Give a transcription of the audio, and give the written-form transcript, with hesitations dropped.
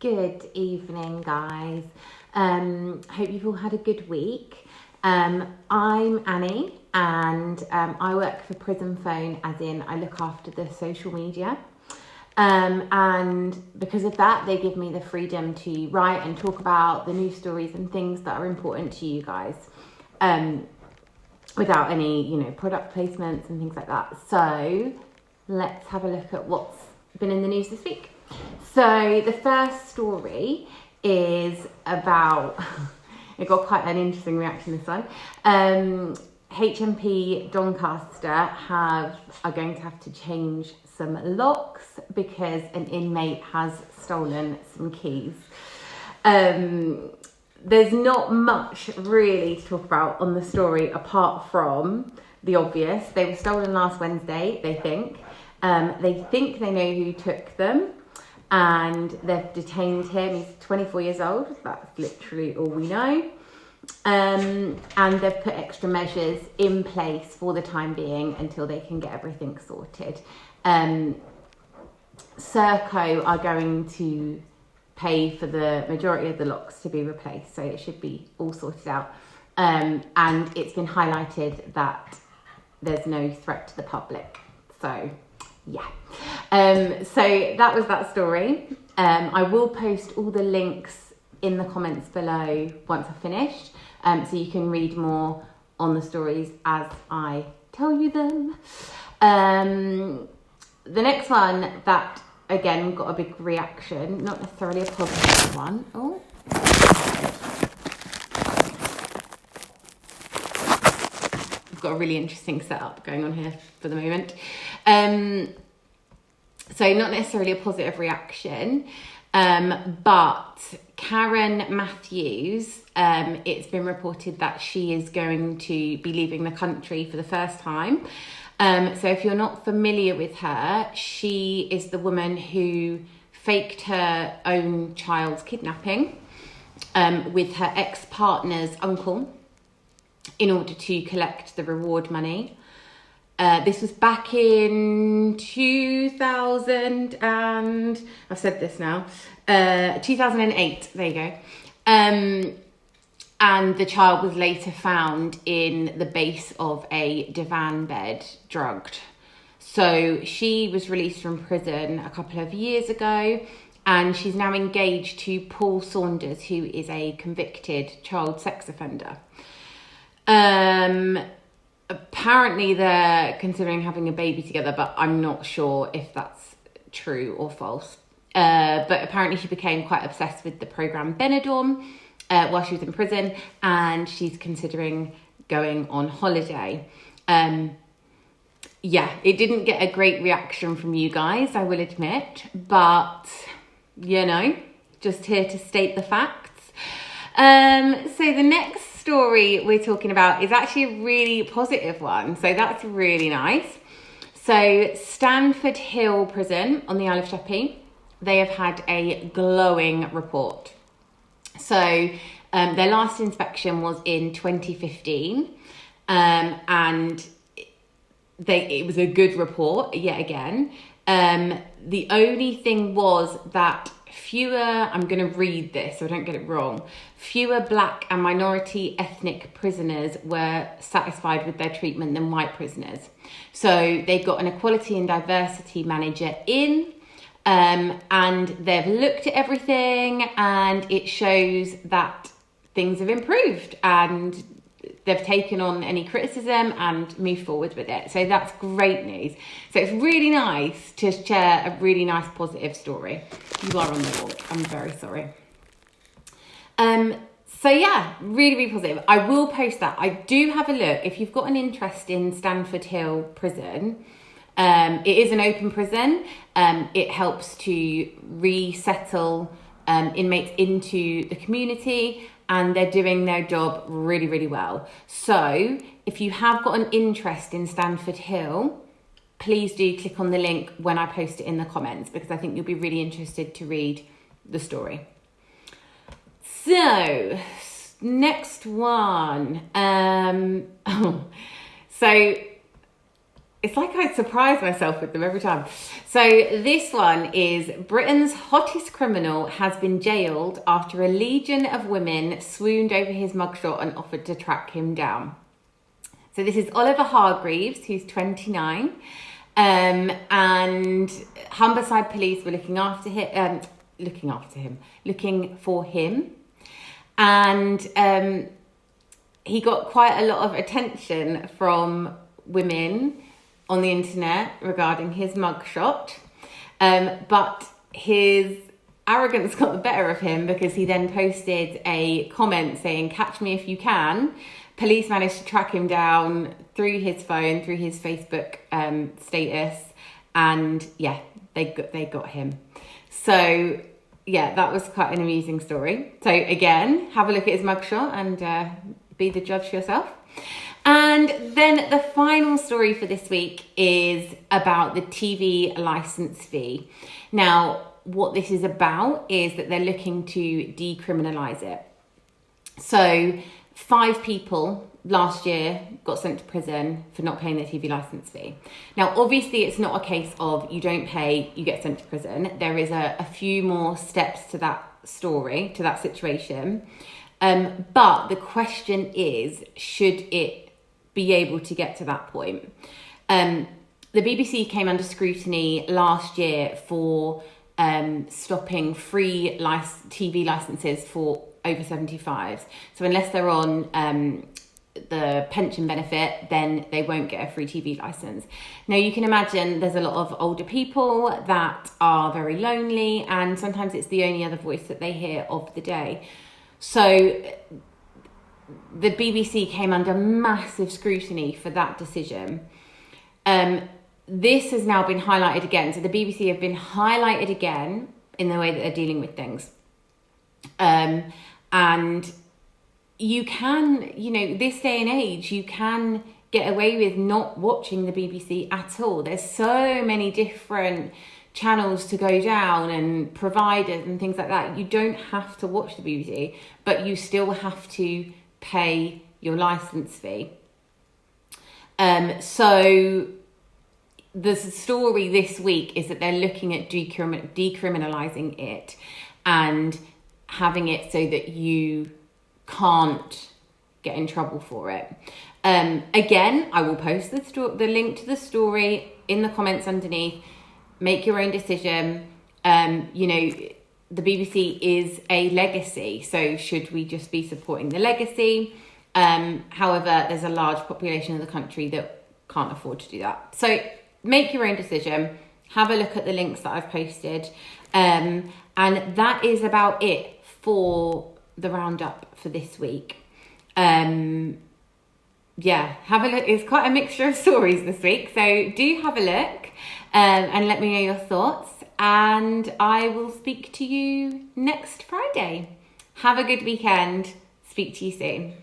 Good evening, guys. Hope you've all had a good week. I'm Annie, and I work for Prison Phone, as in I look after the social media. And because of that, they give me the freedom to write and talk about the news stories and things that are important to you guys, without any, product placements and things like that. So let's have a look at what's been in the news this week. So the first story is about, it got quite an interesting reaction this one. HMP Doncaster are going to have to change some locks because an inmate has stolen some keys. There's not much really to talk about on the story apart from the obvious. They were stolen last Wednesday, they think. They think they know who took them, and they've detained him. He's 24 years old. That's literally all we know. And they've put extra measures in place for the time being until they can get everything sorted. Serco are going to pay for the majority of the locks to be replaced, so it should be all sorted out. And it's been highlighted that there's no threat to the public. So yeah. So that was that story. I will post all the links in the comments below once I've finished, so you can read more on the stories as I tell you them. The next one that again got a big reaction, not necessarily a positive one. Oh. I've got a really interesting setup going on here for the moment. So not necessarily a positive reaction, but Karin Matthews, it's been reported that she is going to be leaving the country for the first time. So if you're not familiar with her, she is the woman who faked her own child's kidnapping with her ex-partner's uncle in order to collect the reward money. This was back in 2000 and I've said this now, 2008, there you go. And the child was later found in the base of a divan bed, drugged. So she was released from prison a couple of years ago, and she's now engaged to Paul Saunders, who is a convicted child sex offender. Apparently they're considering having a baby together, but I'm not sure if that's true or false. But apparently she became quite obsessed with the programme Benidorm while she was in prison, and she's considering going on holiday. Yeah, it didn't get a great reaction from you guys, I will admit, but, just here to state the facts. So the next story we're talking about is actually a really positive one, so that's really nice. So Stanford Hill Prison on the Isle of Sheppey, they have had a glowing report. So their last inspection was in 2015, and it was a good report yet again. The only thing was that I'm going to read this so I don't get it wrong, fewer black and minority ethnic prisoners were satisfied with their treatment than white prisoners. So they've got an equality and diversity manager in, and they've looked at everything, and it shows that things have improved, and they've taken on any criticism and moved forward with it. So that's great news. So it's really nice to share a really nice positive story. You are on the board. I'm very sorry. So yeah, really, really positive. I will post that. I do have a look. If you've got an interest in Stanford Hill Prison, it is an open prison. It helps to resettle inmates into the community, and they're doing their job really, really well. So if you have got an interest in Stanford Hill, please do click on the link when I post it in the comments, because I think you'll be really interested to read the story. So next one. So it's like I surprise myself with them every time. So this one is Britain's hottest criminal has been jailed after a legion of women swooned over his mugshot and offered to track him down. So this is Oliver Hargreaves, who's 29. And Humberside police were looking for him. And he got quite a lot of attention from women on the internet regarding his mugshot, but his arrogance got the better of him because he then posted a comment saying, "Catch me if you can." Police managed to track him down through his phone, through his Facebook status, and yeah, they got him. So yeah, that was quite an amusing story. So again, have a look at his mugshot and be the judge for yourself. And then the final story for this week is about the TV license fee. Now, what this is about is that they're looking to decriminalise it. So 5 people last year got sent to prison for not paying their TV licence fee. Now, obviously, it's not a case of you don't pay, you get sent to prison. There is a few more steps to that story, to that situation. But the question is, should it be able to get to that point? The BBC came under scrutiny last year for stopping free TV licences for over 75s. So unless they're on the pension benefit, then they won't get a free TV licence. Now you can imagine there's a lot of older people that are very lonely, and sometimes it's the only other voice that they hear of the day. So the BBC came under massive scrutiny for that decision. This has now been highlighted again. So the BBC have been highlighted again in the way that they're dealing with things. And you can, this day and age, you can get away with not watching the BBC at all. There's so many different channels to go down and providers and things like that. You don't have to watch the BBC, but you still have to pay your license fee. So the story this week is that they're looking at decriminalising it and having it so that you can't get in trouble for it. Again, I will post the link to the story in the comments underneath. Make your own decision. The BBC is a legacy, so should we just be supporting the legacy? However, there's a large population of the country that can't afford to do that. So make your own decision. Have a look at the links that I've posted. And that is about it for the roundup for this week. Have a look. It's quite a mixture of stories this week, so do have a look and let me know your thoughts, and I will speak to you next Friday. Have a good weekend. Speak to you soon.